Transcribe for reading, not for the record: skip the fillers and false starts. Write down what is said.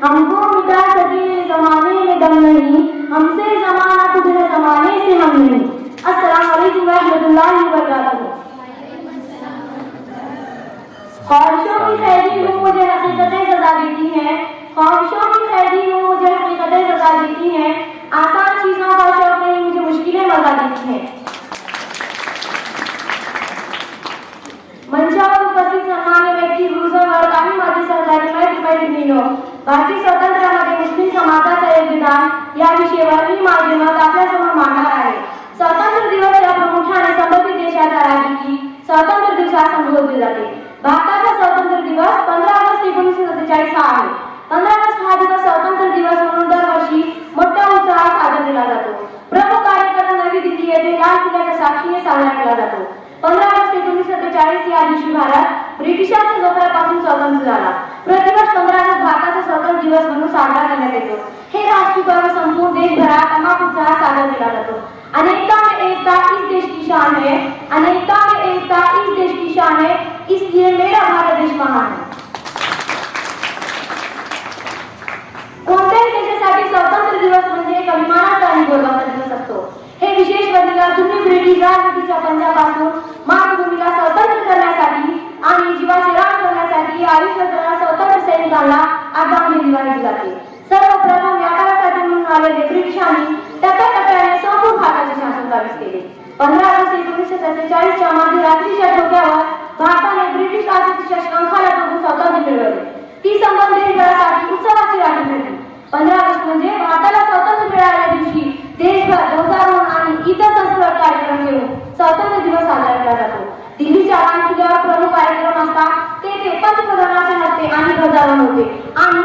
हमको मिटा सके जमाने में दम नहीं, हमसे जमाना खुद है जमाने से हम नहीं। अस्सलाम वालेकुम रहमतुल्लाहि व बरकातहू। ख्वाहिशों की कैदी हूँ मुझे हकीकतें सजा देती हैं, ख्वाहिशों की कैदी हूँ मुझे हकीकतें सजा देती हैं, आसान चीजों का शौक नहीं मुझे मुश्किलें मजा देती हैं। मंचावर उपस्थित सन्मान्य व्यक्ती, गुरुजनवर्ग आणि माझे सहकारी मैत्रिणींनो, भारतीय स्वातंत्र्यामध्ये मुस्लिम समाजाचे योगदान या विषयावर मी माझे मत आपल्यासमोर मांडणार आहे। स्वातंत्र्य दिवस या प्रामुख्याने संबंधित देशाचा राज्य स्वातंत्र्य दिवस संबोधले जाते। भारताचा स्वातंत्र्य दिवस 15 ऑगस्ट 1947 हा आहे। 15 ऑगस्ट हा दिवस स्वातंत्र्य दिवस म्हणून दरवर्षी मोठ्या उत्साहात साजरा केला जातो। प्रमुख कार्यक्रम नवी दिल्ली येथे लाल किल्ल्याच्या साक्षीने साजरा केला जातो। 15 ऑगस्ट 1947 या दिवशी भारत ब्रिटिशांच्या जोखडापासून स्वतंत्र झाला। प्रतिवर्ष 15 ऑगस्ट भारताचा स्वातंत्र्य दिवस म्हणून साजरा करण्यात येतो। हे राष्ट्रीय पर्व संपूर्ण देशभरात तमाम उत्साहात साजरा केला जातो। अनेकता में एकता इस देश की शान है, अनेकता में एकता इस देश की शान है, इसलिए मेरा भारत देश महान है। कोणत्याही देशासाठी स्वातंत्र्य दिवस म्हणजे एक अभिमानाचा आणि गौरवाचा दिवस असतो। हे विशेष वर्णीय जुनी ब्रिटिश राजवटीच्या पंजापासून मातृभूमीला स्वतंत्र करण्यासाठी आणि जीवाचे रान करण्यासाठी आयुष्याच्या स्वतंत्र सैनिकांना आदरांजली वाहिली जाते। सर्वप्रथम व्यापारासाठी म्हणून आलेले ब्रिटिशांनी टप्प्याटप्प्याने संपूर्ण भारताचे शासन काबीज केले। 15 ऑगस्ट 1947 च्या मध्यरात्रीच्या ठोक्यावर भारताने ब्रिटिश राजवटीच्या शंखाला तोडून स्वातंत्र्य मिळवले। ती संबंध देशभरासाठी उत्सवाची रात्र ठरली। 15 ऑगस्ट म्हणजे भारताला स्वातंत्र्य मिळालेल्या दिवशी देशभर ध्वजारोहण आणि इतर सांस्कृतिक कार्यक्रम घेऊन स्वातंत्र्य दिवस साजरा केला जातो। दिल्लीच्या लाल किल्ल्यावर प्रमुख कार्यक्रम असतात, तेथे पंतप्रधानांच्या हस्ते आणि ध्वजारोहण होते आणि